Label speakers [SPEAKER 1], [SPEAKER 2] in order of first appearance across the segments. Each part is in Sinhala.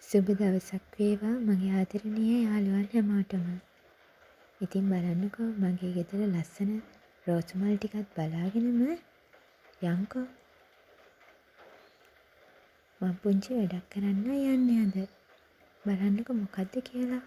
[SPEAKER 1] සුබ දවසක් වේවා මගේ ආදරණීය යාළුවන් හැමෝටම. ඉතින් බලන්නකෝ මගේ ගෙදර ලස්සන රෝස් මල් ටිකක් බලාගෙනම යන්කෝ. මම පුංචි වැඩක් කරන්න යන්නේ අද. බලන්නකෝ මොකද්ද කියලා.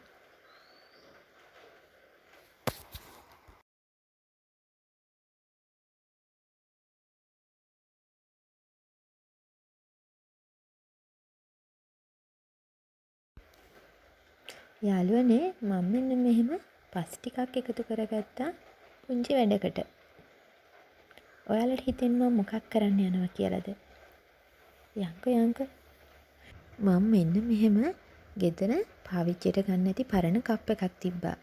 [SPEAKER 1] යාළුවනේ මම මෙන්න මෙහෙම පස් ටිකක් එකතු කරගත්තා පුංචි වැඩකට. ඔයාලට හිතෙන්නේ මම මොකක් කරන්න යනවා කියලාද? යන්කෝ. මම මෙන්න මෙහෙම ගෙදර පාවිච්චියට ගන්න නැති පරණ කප් එකක් තිබ්බා.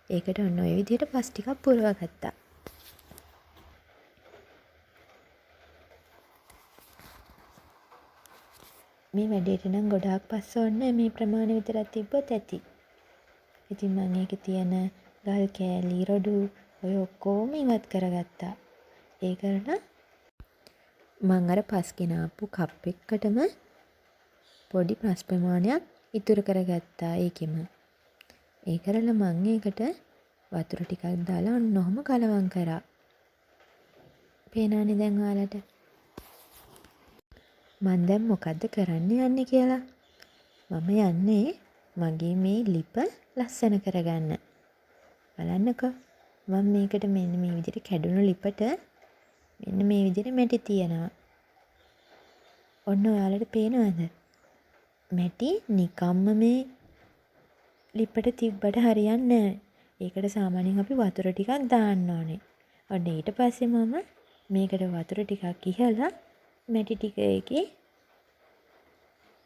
[SPEAKER 1] ඒකට ඔන්න ඔය විදිහට පස් ටිකක් පුරවා ගත්තා. මේ වැඩේට නම් ගොඩාක් පස් ඕනේ මේ ප්‍රමාණය විතරක් තිබ්බොත් ඇති. ඉතින් මම ඒකේ තියෙන ගල් කෑලි රොඩු ඔය ඔක්කොම ඉවත් කරගත්තා. ඒ කරලා මම අර පස් ගෙනාපු කප් එකකටම පොඩි පස් ප්‍රමාණයක් ඉතුරු කරගත්තා ඒකෙම. ඒ කරලා මම ඒකට වතුර ටිකක් දාලා ඔන්න ඔහොම කලවම් කරා. පේනවනේ දැන් ඔයාලට. මම දැන් මොකද්ද කරන්න යන්නේ කියලා. මම යන්නේ මගේ මේ ලිප ලස්සන කරගන්න. බලන්නකෝ. මම මේකට මෙන්න මේ විදිහට කැඩුණු ලිපට මෙන්න මේ විදිහට මැටි තියනවා. ඔන්න ඔයාලට පේනවද? මැටි නිකම්ම මේ ලිපට තිබ්බට හරියන්නේ නැහැ. ඒකට සාමාන්‍යයෙන් අපි වතුර ටිකක් දාන්න ඕනේ. ඔන්න ඊට පස්සේ මම මේකට වතුර ටිකක් ඉහලා මැටි ටික එකේ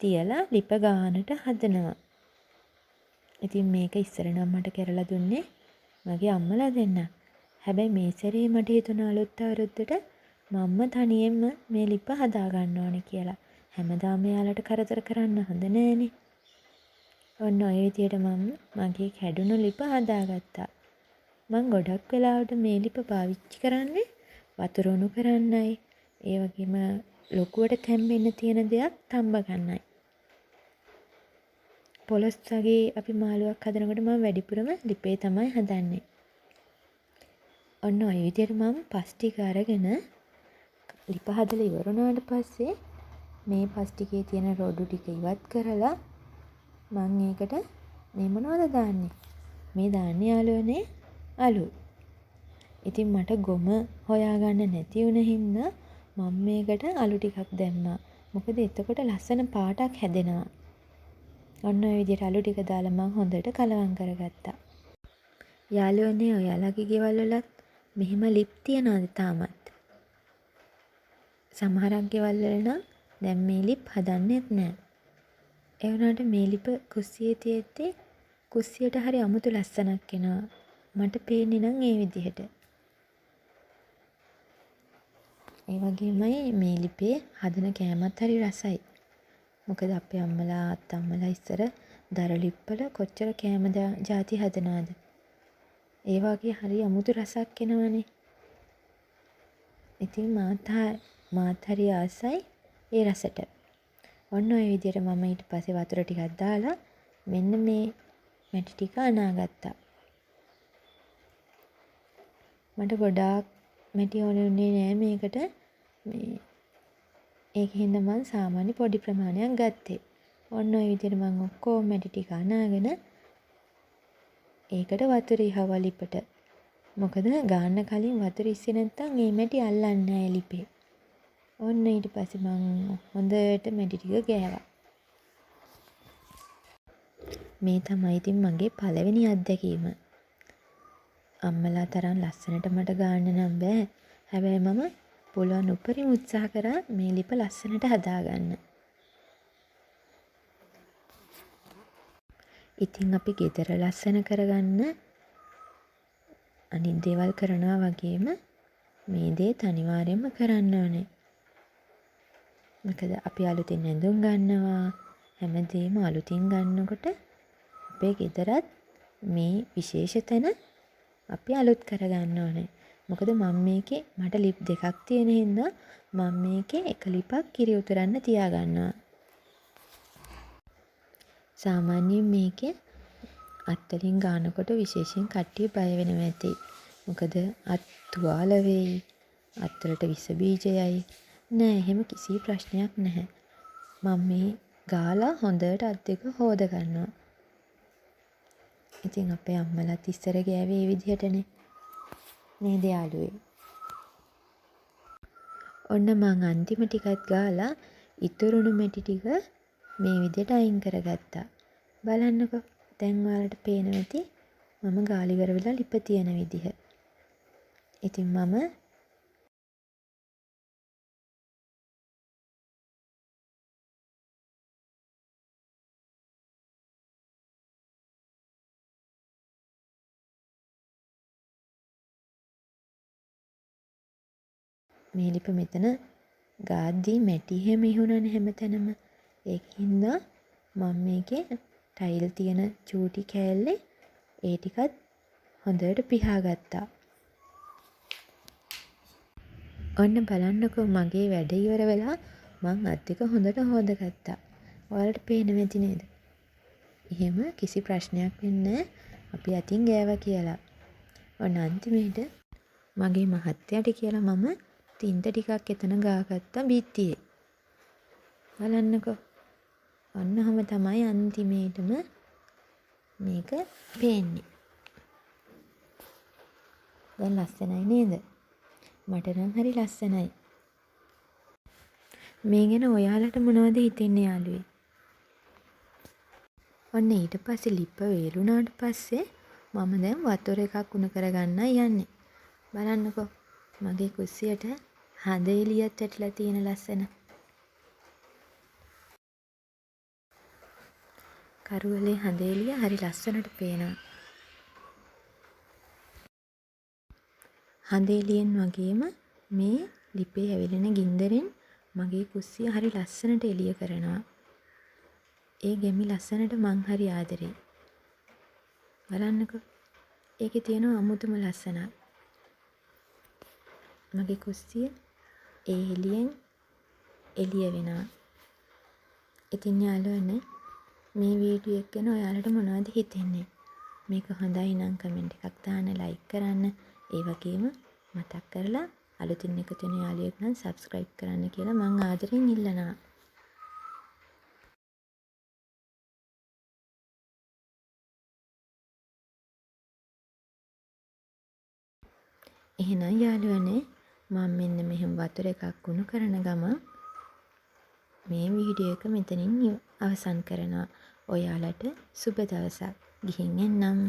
[SPEAKER 1] තියලා ලිප ගානට හදනවා. ඉතින් මේක ඉස්සර නම් මට කරලා දුන්නේ මගේ අම්මලා දෙන්නා. හැබැයි මේ සැරේ මට හිතුණා අලුත් අවුරුද්දට මම්ම තනියෙන්ම මේ ලිප හදා ගන්න ඕනේ කියලා. හැමදාම එයාලට කරදර කරන්න හොඳ නෑනේ. ඔන්න ඔය විදියට මම මගේ කැඩුණු ලිප හදාගත්තා. මම ගොඩක් වෙලාවට මේ ලිප පාවිච්චි කරන්නේ වතුර උණු කරන්නයි. ඒ වගේම ලොකුවට තැම්බෙන්න තියෙන දෙයක් තම්බ ගන්නයි. පොලොස් වගේ අපි මාළුවක් හදනකොට මම වැඩිපුරම ලිපේ තමයි හදන්නේ. ඔන්න ඔය විදියට මම පස් ටික අරගෙන ලිප හදලා ඉවර වුණාට පස්සේ මේ පස් ටිකේ තියෙන රොඩු ටික ඉවත් කරලා මම ඒකට මේ මොනවද දාන්නේ? මේ දාන්නේ යාළුවනේ අලු. ඉතින් මට ගොම හොයාගන්න නැති වුණ හින්දා මම මේකට අලු ටිකක් දැම්මා. මොකද එතකොට ලස්සන පාටක් හැදෙනවා. ඔන්න ඔය විදිහට අලු ටික දාලා මම හොඳට කලවම් කරගත්තා. යාළුවනේ ඔයාලගේ ගෙවල් වලත් මෙහෙම ලිප් තියනවාද තාමත්? සමහරක් ගෙවල් වල නම් දැන් මේ ලිප් හදන්නෙත් නැහැ. ඒ වුණාට මේ ලිප කුස්සියේ තියෙද්දි කුස්සියට හරි අමුතු ලස්සනක් එනවා. මට පේන්නේ නම් ඒ විදිහට. ඒ වගේමයි මේ ලිපේ හදන කෑමත් හරි රසයි. මොකද අපේ අම්මලා අත්තම්මලා ඉස්සර දර ලිප්වල කොච්චර කෑම ಜಾති හදනවද? ඒ වගේ හරි අමුතු රසක් එනවනේ. ඉතින් මාත් හරි ආසයි ඒ රසට. ඔන්න ඔය විදිහට මම ඊට පස්සේ වතුර ටිකක් දාලා මෙන්න මේ මැටි ටික අනාගත්තා. මට ගොඩාක් මැටි ඕනේ නෑ මේකට. ඒකින්ද මම සාමාන්‍ය පොඩි ප්‍රමාණයක් ගත්තේ. ඔන්න ඔය විදිහට මම ඔක්කොම මැටි ටික අනාගෙන ඒකට වතුර ඉහවල් ලිපට. මොකද ගාන්න කලින් වතුර ඉස්සේ නැත්තම් මේ මැටි අල්ලන්නේ නෑ ලිපේ. ඔන්න ඊට පස්සේ මම හොඳට මැටි ටික ගෑවා. මේ තමයි ඉතින් මගේ පළවෙනි අත්දැකීම. අම්මලා තරම් ලස්සනට මට ගාන්න නම් බෑ. හැබැයි මම පුළුවන් උපරිම උත්සාහ කරා මේ ලිප ලස්සනට හදාගන්න. ඉතින් අපි ගෙදර ලස්සන කරගන්න අනිත් දේවල් කරනවා වගේම මේ දේත් අනිවාර්යයෙන්ම කරන්න ඕනේ. මොකද අපි අලුතින් ඇඳුම් ගන්නවා හැමදේම අලුතින් ගන්නකොට අපේ ගෙදරත් මේ විශේෂ තැන අපි අලුත් කරගන්න ඕනේ. මොකද මම මේකේ මට ලිප් දෙකක් තියෙන හින්දා මම මේකේ එක ලිපක් කිරි උතුරන්න තියාගන්නවා. සාමාන්‍යයෙන් මේකේ අත්වලින් ගානකොට විශේෂයෙන් කට්ටිය බය වෙනවා ඇති. මොකද අත් තුවාල වෙයි, අත්වලට විස බීජයයි. නෑ එහෙම කිසි ප්‍රශ්නයක් නැහැ. මම මේ ගාලා හොඳට අත් දෙක හොද ගන්නවා. ඉතින් අපේ අම්මලාත් ඉස්සර ගෑවේ ඒ විදිහටනේ. නේද යාළුවේ? ඔන්න මං අන්තිම ටිකත් ගාලා ඉතුරුණු මැටි ටික මේ විදිහට අයින් කරගත්තා. බලන්නකෝ. දැන් ඔයාලට පේනවා ඇති මම ගාලා ඉවර වෙලා ලිප තියන විදිහ. ඉතින් මම මේ ලිප මෙතන ගාද්දී මැටි හැම ඉහුණානේ හැමතැනම. ඒකින්ද මම මේකේ ටයිල් තියෙන චූටි කෑල්ලේ ඒ ටිකත් හොඳට පිහාගත්තා. ඔන්න බලන්නකෝ මගේ වැඩ ඉවර වෙලා මං අත් දෙක හොඳට හොදගත්තා. ඔයාලට පේනවා ඇති නේද? එහෙම කිසි ප්‍රශ්නයක් වෙන්නේ අපි අතින් ගෑවා කියලා. ඔන්න අන්තිමේට මගේ මහත්තයාට කියලා මම තින්ත ටිකක් එතන ගාගත්තා බිත්තියේ. බලන්නකෝ. ඔන්න ඔහම තමයි අන්තිමේටම මේක පේන්නේ. දැන් ලස්සනයි නේද? මට නම් හරි ලස්සනයි. මේ ගැන ඔයාලට මොනවද හිතෙන්නේ යාළුවේ? ඔන්න ඊට පස්සේ ලිප වේලුණාට පස්සේ මම දැන් වතුර එකක් උණු කරගන්නයි යන්නේ. බලන්නකෝ මගේ කුස්සියට හඳ එළියත් වැටිලා තියෙන ලස්සන. කරුවලේ හඳ එළිය හරි ලස්සනට පේනවා. හඳ එළියෙන් වගේම මේ ලිපේ ඇවිලෙන ගින්දරෙන් මගේ කුස්සිය හරි ලස්සනට එළිය කරනවා. ඒ ගැමි ලස්සනට මං හරි ආදරෙයි. බලන්නකෝ. ඒකේ තියෙන අමුතුම ලස්සනක්. මගේ කුස්සිය ඒ එළියෙන් එළිය වෙනවා. ඉතින් යාළුවනේ මේ වීඩියෝ එක ගැන ඔයාලට මොනවද හිතෙන්නේ? මේක හොඳයි නම් කමෙන්ට් එකක් දාන්න, ලයික් කරන්න. ඒ වගේම මතක් කරලා අලුතින් එකතු වෙන යාළුවෙක් නම් සබ්ස්ක්‍රයිබ් කරන්න කියලා මං ආදරෙන් ඉල්ලනවා. එහෙනම් යාළුවනේ මම මෙන්න මෙහෙම වතුර එකක් උණු කරන ගමන් මේ වීඩියෝ එක මෙතනින් අවසන් කරනවා. ඔයාලට සුබ දවසක්. ගිහින් එන්නම්.